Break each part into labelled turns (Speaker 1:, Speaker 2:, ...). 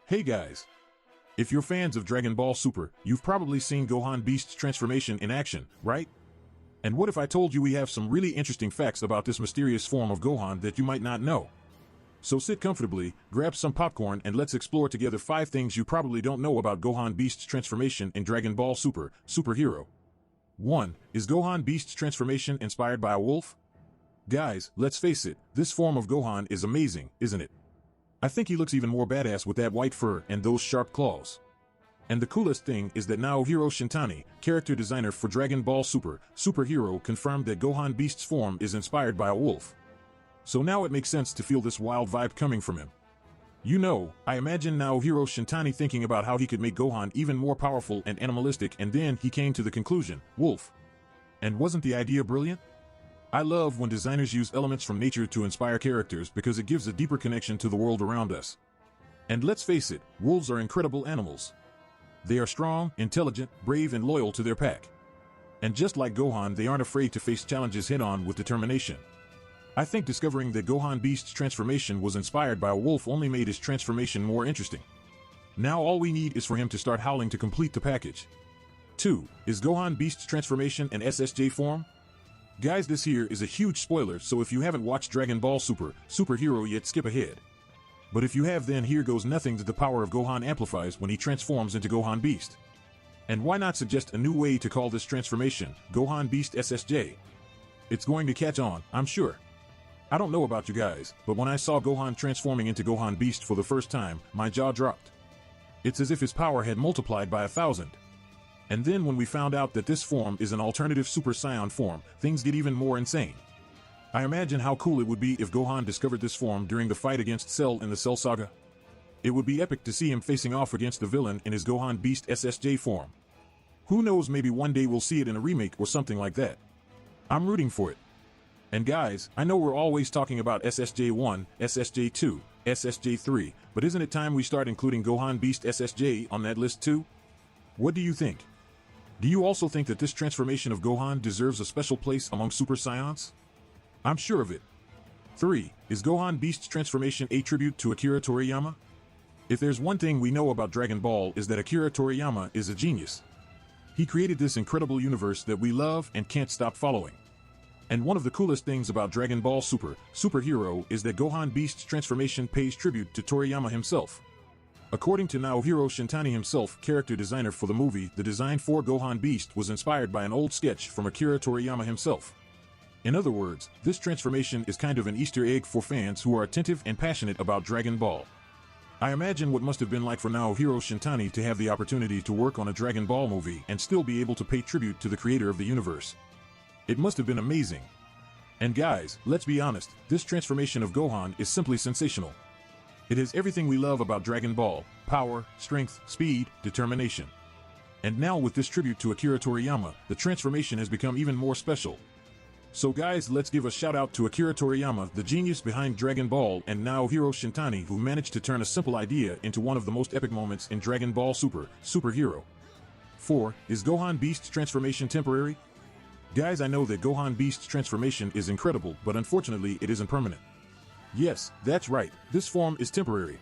Speaker 1: Hey guys! If you're fans of Dragon Ball Super, you've probably seen Gohan Beast's transformation in action, right? And what if I told you we have some really interesting facts about this mysterious form of Gohan that you might not know? So sit comfortably, grab some popcorn, and let's explore together 5 things you probably don't know about Gohan Beast's transformation in Dragon Ball Super, Superhero. 1. Is Gohan Beast's transformation inspired by a wolf? Guys, let's face it, this form of Gohan is amazing, isn't it? I think he looks even more badass with that white fur and those sharp claws. And the coolest thing is that Naohiro Shintani, character designer for Dragon Ball Super, Superhero, confirmed that Gohan Beast's form is inspired by a wolf. So now it makes sense to feel this wild vibe coming from him. You know, I imagine Naohiro Shintani thinking about how he could make Gohan even more powerful and animalistic, and then he came to the conclusion, wolf. And wasn't the idea brilliant? I love when designers use elements from nature to inspire characters because it gives a deeper connection to the world around us. And let's face it, wolves are incredible animals. They are strong, intelligent, brave, and loyal to their pack. And just like Gohan, they aren't afraid to face challenges head-on with determination. I think discovering that Gohan Beast's transformation was inspired by a wolf only made his transformation more interesting. Now all we need is for him to start howling to complete the package. 2. Is Gohan Beast's transformation an SSJ form? Guys, this here is a huge spoiler, so if you haven't watched Dragon Ball Super, Superhero yet, skip ahead. But if you have, then here goes nothing that the power of Gohan amplifies when he transforms into Gohan Beast. And why not suggest a new way to call this transformation, Gohan Beast SSJ? It's going to catch on, I'm sure. I don't know about you guys, but when I saw Gohan transforming into Gohan Beast for the first time, my jaw dropped. It's as if his power had multiplied by 1,000. And then when we found out that this form is an alternative Super Saiyan form, things get even more insane. I imagine how cool it would be if Gohan discovered this form during the fight against Cell in the Cell Saga. It would be epic to see him facing off against the villain in his Gohan Beast SSJ form. Who knows, maybe one day we'll see it in a remake or something like that. I'm rooting for it. And guys, I know we're always talking about SSJ 1, SSJ 2, SSJ 3, but isn't it time we start including Gohan Beast SSJ on that list too? What do you think? Do you also think that this transformation of Gohan deserves a special place among Super Saiyans? I'm sure of it. 3. Is Gohan Beast's transformation a tribute to Akira Toriyama? If there's one thing we know about Dragon Ball, is that Akira Toriyama is a genius. He created this incredible universe that we love and can't stop following. And one of the coolest things about Dragon Ball Super, Superhero, is that Gohan Beast's transformation pays tribute to Toriyama himself. According to Naohiro Shintani himself, character designer for the movie, the design for Gohan Beast was inspired by an old sketch from Akira Toriyama himself. In other words, this transformation is kind of an Easter egg for fans who are attentive and passionate about Dragon Ball. I imagine what must have been like for Naohiro Shintani to have the opportunity to work on a Dragon Ball movie and still be able to pay tribute to the creator of the universe. It must have been amazing. And guys, let's be honest, this transformation of Gohan is simply sensational. It has everything we love about Dragon Ball: power, strength, speed, determination. And now with this tribute to Akira Toriyama, the transformation has become even more special. So guys, let's give a shout out to Akira Toriyama, the genius behind Dragon Ball, and Naohiro Shintani, who managed to turn a simple idea into one of the most epic moments in Dragon Ball Super, Superhero. 4. Is Gohan Beast's transformation temporary? Guys, I know that Gohan Beast's transformation is incredible, but unfortunately it isn't permanent. Yes, that's right, this form is temporary.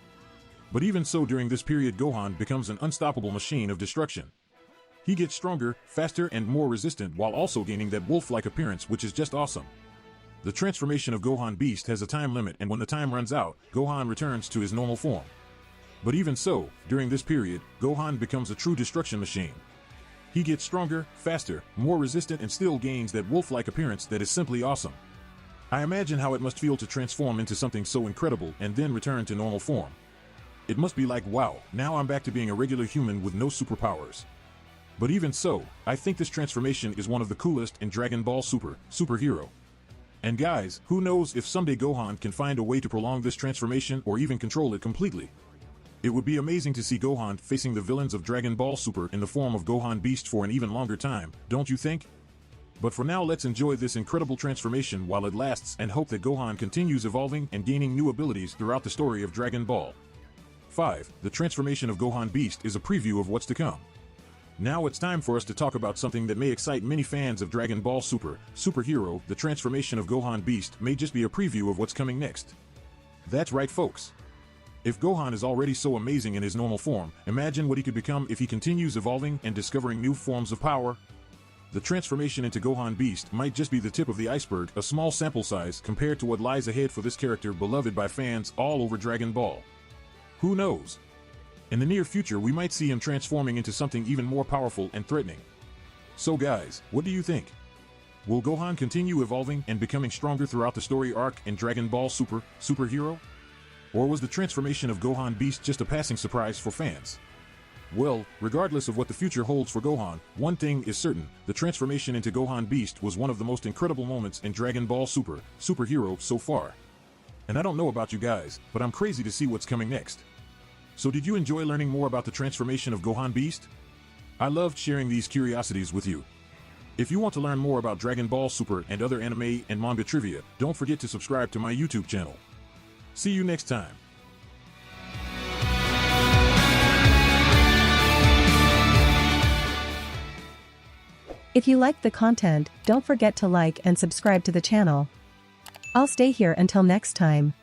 Speaker 1: But even so, during this period Gohan becomes an unstoppable machine of destruction. He gets stronger, faster, and more resistant while also gaining that wolf-like appearance, which is just awesome. The transformation of Gohan Beast has a time limit, and when the time runs out, Gohan returns to his normal form. But even so, during this period, Gohan becomes a true destruction machine. He gets stronger, faster, more resistant, and still gains that wolf-like appearance that is simply awesome. I imagine how it must feel to transform into something so incredible and then return to normal form. It must be like, wow, now I'm back to being a regular human with no superpowers. But even so, I think this transformation is one of the coolest in Dragon Ball Super, Superhero. And guys, who knows if someday Gohan can find a way to prolong this transformation or even control it completely. It would be amazing to see Gohan facing the villains of Dragon Ball Super in the form of Gohan Beast for an even longer time, don't you think? But for now, let's enjoy this incredible transformation while it lasts and hope that Gohan continues evolving and gaining new abilities throughout the story of Dragon Ball. 5. The transformation of Gohan Beast is a preview of what's to come. Now it's time for us to talk about something that may excite many fans of Dragon Ball Super, Superhero. The transformation of Gohan Beast may just be a preview of what's coming next. That's right, folks. If Gohan is already so amazing in his normal form, imagine what he could become if he continues evolving and discovering new forms of power. The transformation into Gohan Beast might just be the tip of the iceberg, a small sample size compared to what lies ahead for this character beloved by fans all over Dragon Ball. Who knows? In the near future, we might see him transforming into something even more powerful and threatening. So guys, what do you think? Will Gohan continue evolving and becoming stronger throughout the story arc in Dragon Ball Superhero? Or was the transformation of Gohan Beast just a passing surprise for fans? Well, regardless of what the future holds for Gohan, one thing is certain: the transformation into Gohan Beast was one of the most incredible moments in Dragon Ball Superhero so far. And I don't know about you guys, but I'm crazy to see what's coming next. So did you enjoy learning more about the transformation of Gohan Beast? I loved sharing these curiosities with you. If you want to learn more about Dragon Ball Super and other anime and manga trivia, don't forget to subscribe to my YouTube channel. See you next time.
Speaker 2: If you liked the content, don't forget to like and subscribe to the channel. I'll stay here until next time.